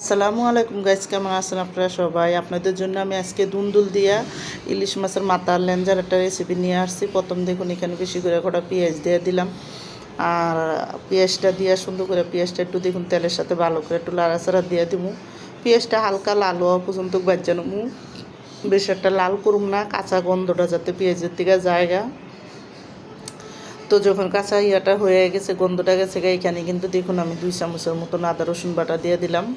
আসসালামু আলাইকুম গাইস, কেমন আছেন আপনারা সবাই? আপনাদের জন্য আমি আজকে দুন্দুল দিয়া ইলিশ মাছের মাথার লেঞ্জার একটা রেসিপি নিয়ে আসছি। প্রথম দেখুন এখানে বেশি করে কটা পেঁয়াজ দিয়ে দিলাম। আর পেঁয়াজটা দিয়ে সুন্দর করে পেঁয়াজটা একটু দেখুন তেলের সাথে ভালো করে একটু লাড়াচাড়া দিয়ে দিব। পেঁয়াজটা হালকা লাল হওয়া পর্যন্ত বাজ্যানো, বেশ একটা লাল করুম না, কাঁচা গন্ধটা যাতে পেঁয়াজের থেকে জায়গা। তো যখন কাঁচা ইয়াটা হয়ে গেছে, গন্ধটা গেছে, এখানে কিন্তু দেখুন আমি 2 চামচের মতন আদা রসুন বাটা দিয়ে দিলাম।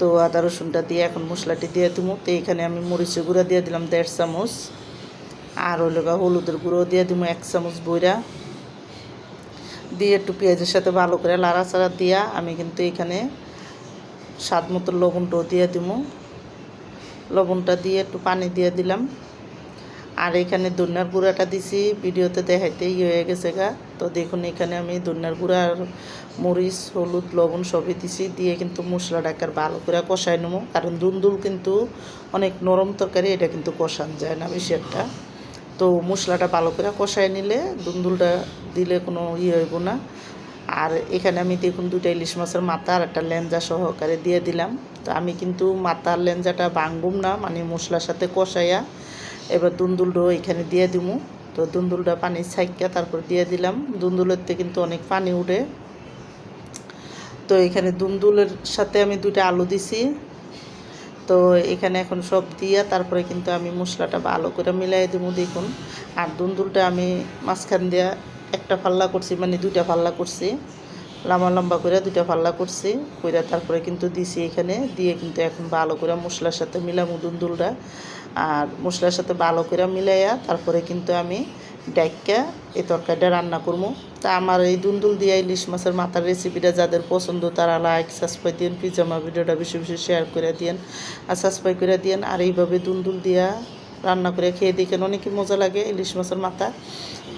তো আদা রসুনটা দিয়ে এখন মশলাটি দিয়ে দিব। তো এখানে আমি মরিচের গুঁড়া দিয়ে দিলাম 1.5 চামচ, আর হলুদের গুঁড়ো দিয়ে দিব 1 চামচ বইরা দিয়ে একটু পেঁয়াজের সাথে ভালো করে লাড়াচাড়া দিয়া আমি কিন্তু এখানে স্বাদ মতো লবণটাও দিয়ে দিব। লবণটা দিয়ে একটু পানি দিয়ে দিলাম। আর এখানে ধনিয়ার গুঁড়াটা দিছি, ভিডিওতে দেখাইতে হয়ে গেছে গা। তো দেখুন এখানে আমি ধনিয়ার গুঁড়া আর মরিচ, হলুদ, লবণ সবই দিছি, দিয়ে কিন্তু মশলাটাকে ভালো করে কষাই নেবো। কারণ দুন্দুল কিন্তু অনেক নরম তরকারি, এটা কিন্তু কষান যায় না বেশি একটা। তো মশলাটা ভালো করে কষাই নিলে দুন্দুলটা দিলে কোনো হইব না। আর এখানে আমি দেখুন 2টা ইলিশ মাছের মাথা আর একটা লেঞ্জা সহকারে দিয়ে দিলাম। তো আমি কিন্তু মাথার লেঞ্জাটা ভাঙবুম না, মানে মশলার সাথে কষাইয়া এবার দুন্দুলটাও এখানে দিয়ে দিব। তো দুন্দুলটা পানি ছাইকা তারপর দিয়ে দিলাম। দুন্দুলেরতে কিন্তু অনেক পানি উঠে। তো এখানে দুন্দুলের সাথে আমি 2টা আলু দিছি। তো এখানে এখন সব দিয়া তারপরে কিন্তু আমি মশলাটা ভালো করে মিলাই দেবো দেখুন। আর দুন্দুলটা আমি মাঝখান দিয়া একটা ফাল্লা করছি, মানে 2টা ফাল্লা করছি, লম্বা লম্বা করে 2টা ফাল্লা করছি কইরা তারপরে কিন্তু দিছি এখানে দিয়ে কিন্তু এখন ভালো করে মশলার সাথে মিলামু দুন্দুলটা। আর মশলার সাথে ভালো করে মিলাইয়া তারপরে কিন্তু আমি ডাইক্কা এই তরকারিটা রান্না করবো। তা আমার এই দুন্দুল দিয়া ইলিশ মাছের মাথার রেসিপিটা যাদের পছন্দ তারা লাইক সাবস্ক্রাইব দিন, প্লিজ আমার ভিডিওটা বেশি বেশি শেয়ার করে দিন আর সাবস্ক্রাইব করে দিন। আর এইভাবে দুন্দুল দিয়া রান্না করে খেয়ে দেখেন, অনেকই মজা লাগে ইলিশ মাছের মাথা।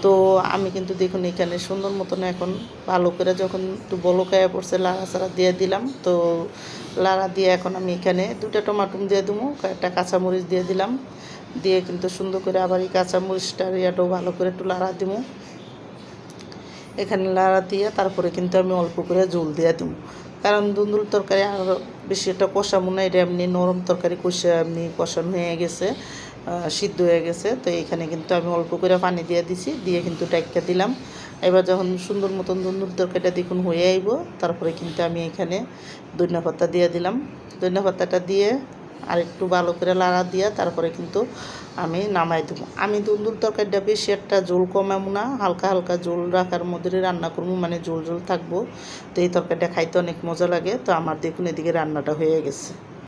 তো আমি কিন্তু দেখুন এখানে সুন্দর মতন এখন ভালো করে যখন একটু বলকায়া পড়ছে লাড়াচাড়া দিয়ে দিলাম। তো লাড়া দিয়ে এখন আমি এখানে 2টা টমাটো দিয়ে দেবো, একটা কাঁচামরিচ দিয়ে দিলাম, দিয়ে কিন্তু সুন্দর করে আবার এই কাঁচামরিচটার ইয়াটাও ভালো করে একটু লাড়া দিব। এখানে লাড়া দিয়ে তারপরে কিন্তু আমি অল্প করে জল দিয়ে দেবো, কারণ দুন্দুল তরকারি আর বেশি একটা কষাবো না, এটা এমনি নরম তরকারি কষা এমনি কষানো হয়ে গেছে, সিদ্ধ হয়ে গেছে। তো এখানে কিন্তু আমি অল্প করে পানি দিয়ে দিছি, দিয়ে কিন্তু ডাইক্কা দিলাম। এবার যখন সুন্দর মতন দুন্দুল তরকারিটা দেখুন হয়ে আইব, তারপরে কিন্তু আমি এখানে ধনিয়া পাতা দিয়ে দিলাম। ধনিয়া পাতাটা দিয়ে আর একটু ভালো করে লাড়া দিয়া তারপরে কিন্তু আমি নামাই দেবো। আমি দুন্দুল তরকারিটা বেশি একটা ঝোল কমাবো না, হালকা হালকা ঝোল রাখার মধ্যে রান্না করবো, মানে ঝোল ঝোল থাকবো। তো এই তরকারিটা খাইতে অনেক মজা লাগে। তো আমার দেখুন এদিকে রান্নাটা হয়ে গেছে।